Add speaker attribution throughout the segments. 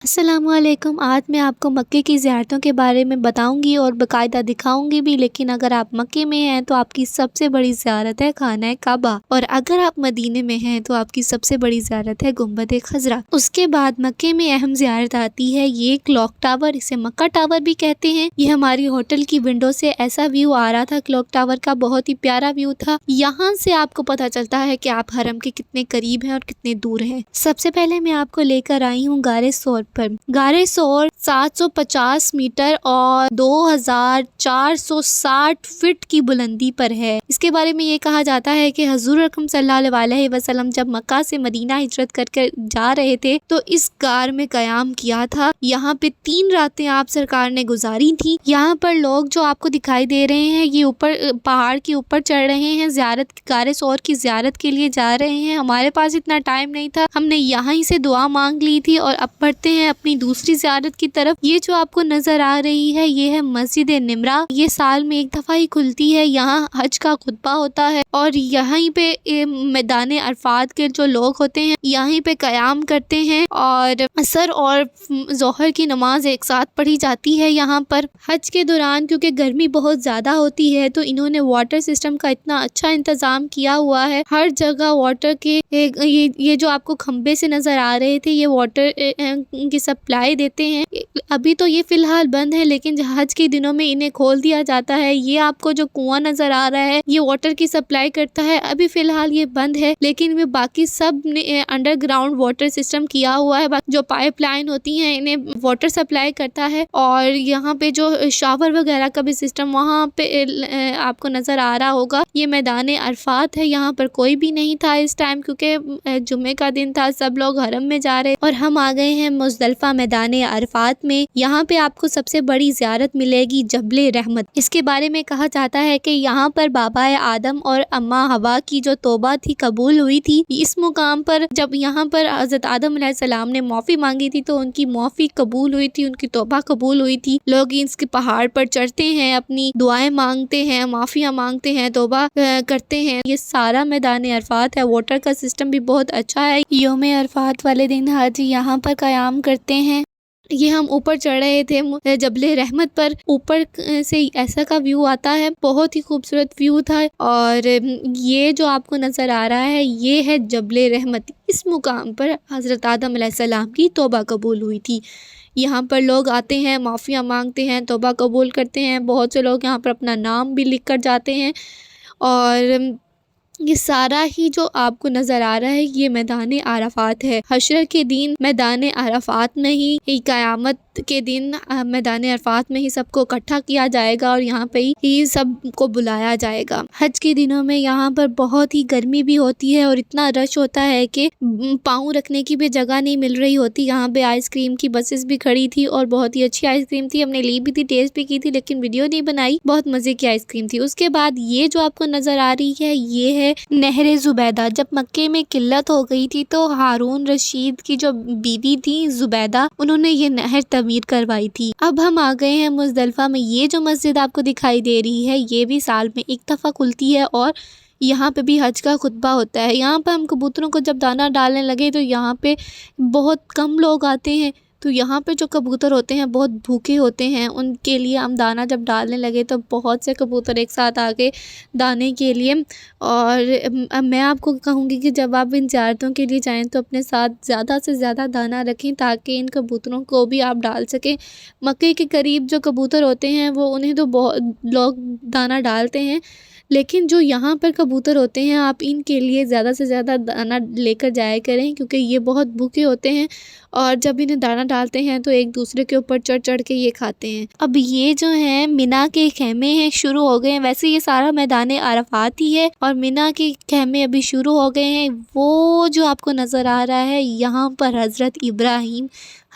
Speaker 1: السلام علیکم۔ آج میں آپ کو مکے کی زیارتوں کے بارے میں بتاؤں گی اور باقاعدہ دکھاؤں گی بھی، لیکن اگر آپ مکے میں ہیں تو آپ کی سب سے بڑی زیارت ہے خانہ کعبہ، اور اگر آپ مدینے میں ہیں تو آپ کی سب سے بڑی زیارت ہے گنبد خضرا۔ اس کے بعد مکے میں اہم زیارت آتی ہے یہ کلاک ٹاور، اسے مکہ ٹاور بھی کہتے ہیں۔ یہ ہماری ہوٹل کی ونڈو سے ایسا ویو آ رہا تھا کلاک ٹاور کا، بہت ہی پیارا ویو تھا۔ یہاں سے آپ کو پتہ چلتا ہے کہ آپ حرم کے کتنے قریب ہیں اور کتنے دور ہیں۔ سب سے پہلے میں آپ کو لے کر آئی ہوں غار ثور پر۔ غار ثور 750 میٹر اور 2460 فٹ کی بلندی پر ہے۔ اس کے بارے میں یہ کہا جاتا ہے کہ حضور اکرم صلی اللہ علیہ وسلم جب مکہ سے مدینہ ہجرت کر کے جا رہے تھے تو اس غار میں قیام کیا تھا۔ یہاں پہ 3 راتیں آپ سرکار نے گزاری تھی۔ یہاں پر لوگ جو آپ کو دکھائی دے رہے ہیں یہ اوپر پہاڑ کے اوپر چڑھ رہے ہیں، غار ثور کی زیارت کے لیے جا رہے ہیں۔ ہمارے پاس اتنا ٹائم نہیں تھا، ہم نے یہاں ہی سے دعا مانگ لی تھی اور اب بڑھتے ہیں اپنی دوسری زیارت کی طرف۔ یہ جو آپ کو نظر آ رہی ہے یہ ہے مسجد نمرہ۔ یہ سال میں ایک دفعہ ہی کھلتی ہے۔ یہاں حج کا خطبہ ہوتا ہے اور یہیں پہ میدان عرفات کے جو لوگ ہوتے ہیں یہیں پہ قیام کرتے ہیں اور عصر اور ظہر کی نماز ایک ساتھ پڑھی جاتی ہے یہاں پر۔ حج کے دوران کیونکہ گرمی بہت زیادہ ہوتی ہے تو انہوں نے واٹر سسٹم کا اتنا اچھا انتظام کیا ہوا ہے، ہر جگہ واٹر کے یہ جو آپ کو کھمبے سے نظر آ رہے تھے یہ واٹر کی سپلائی دیتے ہیں۔ ابھی تو یہ فی الحال بند ہے لیکن حج کے دنوں میں انہیں کھول دیا جاتا ہے۔ یہ آپ کو جو کنواں نظر آ رہا ہے یہ واٹر کی سپلائی کرتا ہے، ابھی فی الحال یہ بند ہے لیکن وہ باقی سب نے انڈر گراؤنڈ واٹر سسٹم کیا ہوا ہے، جو پائپ لائن ہوتی ہیں انہیں واٹر سپلائی کرتا ہے۔ اور یہاں پہ جو شاور وغیرہ کا بھی سسٹم وہاں پہ آپ کو نظر آ رہا ہوگا۔ یہ میدان عرفات ہے، یہاں پر کوئی بھی نہیں تھا اس ٹائم کیونکہ جمعے کا دن تھا، سب لوگ حرم میں جا رہے اور ہم آ گئے ہیں مزدلفہ میدان عرفات میں۔ یہاں پہ آپ کو سب سے بڑی زیارت ملے گی جبل رحمت۔ اس کے بارے میں کہا جاتا ہے کہ یہاں پر بابا آدم اور اماں حوا کی جو توبہ تھی قبول ہوئی تھی۔ اس مقام پر جب یہاں پر حضرت آدم علیہ السلام نے معافی مانگی تھی تو ان کی معافی قبول ہوئی تھی، ان کی توبہ قبول ہوئی تھی۔ لوگ اس کے پہاڑ پر چڑھتے ہیں، اپنی دعائیں مانگتے ہیں، معافیاں مانگتے ہیں، توبہ کرتے ہیں۔ یہ سارا میدان عرفات ہے، واٹر کا سسٹم بھی بہت اچھا ہے۔ یوم عرفات والے دن حاجی یہاں پر قیام کرتے ہیں۔ یہ ہم اوپر چڑھ رہے تھے جبل رحمت پر، اوپر سے ایسا کا ویو آتا ہے، بہت ہی خوبصورت ویو تھا۔ اور یہ جو آپ کو نظر آ رہا ہے یہ ہے جبل رحمت۔ اس مقام پر حضرت آدم علیہ السلام کی توبہ قبول ہوئی تھی۔ یہاں پر لوگ آتے ہیں، معافیاں مانگتے ہیں، توبہ قبول کرتے ہیں۔ بہت سے لوگ یہاں پر اپنا نام بھی لکھ کر جاتے ہیں۔ اور یہ سارا ہی جو آپ کو نظر آ رہا ہے یہ میدان عرفات ہے۔ حشر کے دن میدان عرفات میں ہی، قیامت کے دن میدان عرفات میں ہی سب کو اکٹھا کیا جائے گا اور یہاں پہ ہی سب کو بلایا جائے گا۔ حج کے دنوں میں یہاں پر بہت ہی گرمی بھی ہوتی ہے اور اتنا رش ہوتا ہے کہ پاؤں رکھنے کی بھی جگہ نہیں مل رہی ہوتی۔ یہاں پہ آئس کریم کی بسز بھی کھڑی تھی اور بہت ہی اچھی آئس کریم تھی، ہم نے لی بھی تھی، ٹیسٹ بھی کی تھی لیکن ویڈیو نہیں بنائی، بہت مزے کی آئس کریم تھی۔ اس کے بعد یہ جو آپ کو نظر آ رہی ہے یہ ہے نہر زبیدہ۔ جب مکے میں قلت ہو گئی تھی تو ہارون رشید کی جو بیوی تھی زبیدہ، انہوں نے یہ نہر تعمیر کروائی تھی۔ اب ہم آ گئے ہیں مزدلفہ میں۔ یہ جو مسجد آپ کو دکھائی دے رہی ہے یہ بھی سال میں ایک دفعہ کھلتی ہے اور یہاں پہ بھی حج کا خطبہ ہوتا ہے۔ یہاں پہ ہم کبوتروں کو جب دانہ ڈالنے لگے تو یہاں پہ بہت کم لوگ آتے ہیں، تو یہاں پہ جو کبوتر ہوتے ہیں بہت بھوکے ہوتے ہیں، ان کے لیے ہم دانہ جب ڈالنے لگے تو بہت سے کبوتر ایک ساتھ آ گئے دانے کے لیے۔ اور میں آپ کو کہوں گی کہ جب آپ ان زیارتوں کے لیے جائیں تو اپنے ساتھ زیادہ سے زیادہ دانہ رکھیں تاکہ ان کبوتروں کو بھی آپ ڈال سکیں۔ مکے کے قریب جو کبوتر ہوتے ہیں وہ انہیں تو بہت لوگ دانہ ڈالتے ہیں، لیکن جو یہاں پر کبوتر ہوتے ہیں آپ ان کے لیے زیادہ سے زیادہ دانہ لے کر جایا کریں کیونکہ یہ بہت بھوکے ہوتے ہیں اور جب انہیں دانہ ڈالتے ہیں تو ایک دوسرے کے اوپر چڑھ چڑھ کے یہ کھاتے ہیں۔ اب یہ جو ہیں منا کے خیمے ہیں شروع ہو گئے ہیں، ویسے یہ سارا میدان عرفات ہی ہے اور منا کے خیمے ابھی شروع ہو گئے ہیں۔ وہ جو آپ کو نظر آ رہا ہے یہاں پر حضرت ابراہیم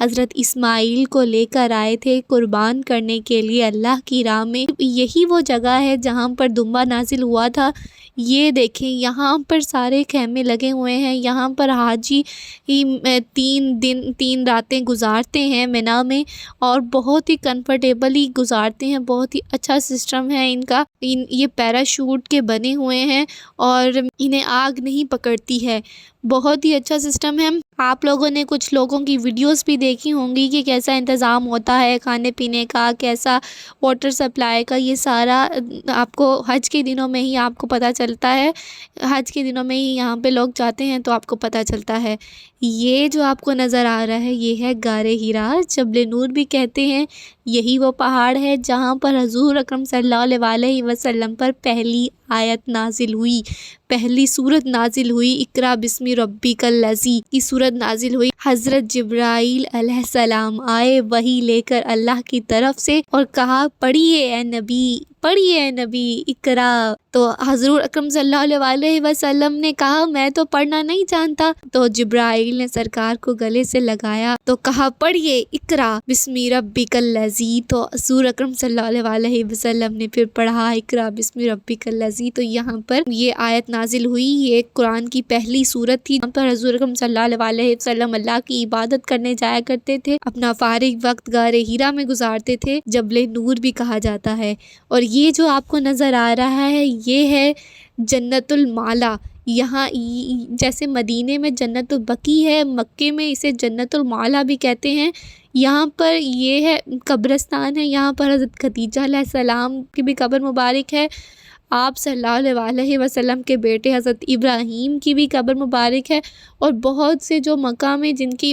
Speaker 1: حضرت اسماعیل کو لے کر آئے تھے قربان کرنے کے لیے اللہ کی راہ میں۔ یہی وہ جگہ ہے جہاں پر دمبا نازل ہوا تھا۔ یہ دیکھیں یہاں پر سارے خیمے لگے ہوئے ہیں، یہاں پر حاجی 3 راتیں گزارتے ہیں منا میں اور بہت ہی کمفرٹیبلی گزارتے ہیں، بہت ہی اچھا سسٹم ہے ان کا۔ یہ پیراشوٹ کے بنے ہوئے ہیں اور انہیں آگ نہیں پکڑتی ہے، بہت ہی اچھا سسٹم ہے۔ آپ لوگوں نے کچھ لوگوں کی ویڈیوز بھی دیکھی ہوں گی کہ کیسا انتظام ہوتا ہے کھانے پینے کا، کیسا واٹر سپلائی کا، یہ سارا آپ کو حج کے دنوں میں ہی آپ کو پتہ چلتا ہے۔ حج کے دنوں میں ہی یہاں پہ لوگ جاتے ہیں تو آپ کو پتہ چلتا ہے۔ یہ جو آپ کو نظر آ رہا ہے یہ ہے غار حرا، جبل نور بھی کہتے ہیں۔ یہی وہ پہاڑ ہے جہاں پر حضور اکرم صلی اللہ علیہ وسلم پر پہلی آیت نازل ہوئی، پہلی سورت نازل ہوئی، اقرا بسم ربک الذی کی سورت نازل ہوئی۔ حضرت جبرائیل علیہ السلام آئے وحی لے کر اللہ کی طرف سے اور کہا پڑھیے اے نبی، پڑھیے اے نبی، اقرا۔ تو حضور اکرم صلی اللہ علیہ وسلم نے کہا میں تو پڑھنا نہیں جانتا، تو جبرائیل نے سرکار کو گلے سے لگایا تو کہا پڑھیے اقرا بسم ربک الذی۔ تو حضور اکرم صلی اللہ علیہ وسلم نے پھر پڑھا اقرا بسم ربک الذی۔ تو یہاں پر یہ آیت نازل ہوئی، یہ قرآن کی پہلی سورت تھی۔ یہاں پر حضور اکرم صلی اللہ علیہ وسلم اللہ کی عبادت کرنے جایا کرتے تھے، اپنا فارغ وقت غار حرا میں گزارتے تھے، جبل نور بھی کہا جاتا ہے۔ اور یہ جو آپ کو نظر آ رہا ہے یہ ہے جنت المالا۔ یہاں جیسے مدینے میں جنت البقیع ہے، مکے میں اسے جنت المالا بھی کہتے ہیں۔ یہاں پر یہ ہے قبرستان ہے، یہاں پر حضرت خدیجہ علیہ السلام کی بھی قبر مبارک ہے، آپ صلی اللہ علیہ وسلم کے بیٹے حضرت ابراہیم کی بھی قبر مبارک ہے، اور بہت سے جو مقام ہیں جن کی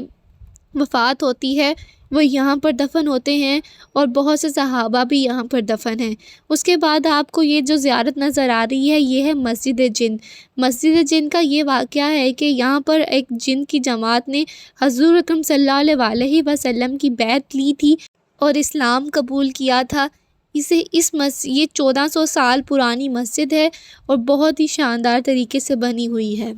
Speaker 1: وفات ہوتی ہے وہ یہاں پر دفن ہوتے ہیں، اور بہت سے صحابہ بھی یہاں پر دفن ہیں۔ اس کے بعد آپ کو یہ جو زیارت نظر آ رہی ہے یہ ہے مسجد جن۔ مسجد جن کا یہ واقعہ ہے کہ یہاں پر ایک جن کی جماعت نے حضور اکرم صلی اللہ علیہ وسلم کی بیعت لی تھی اور اسلام قبول کیا تھا۔ یہ 1400 سال پرانی مسجد ہے اور بہت ہی شاندار طریقے سے بنی ہوئی ہے۔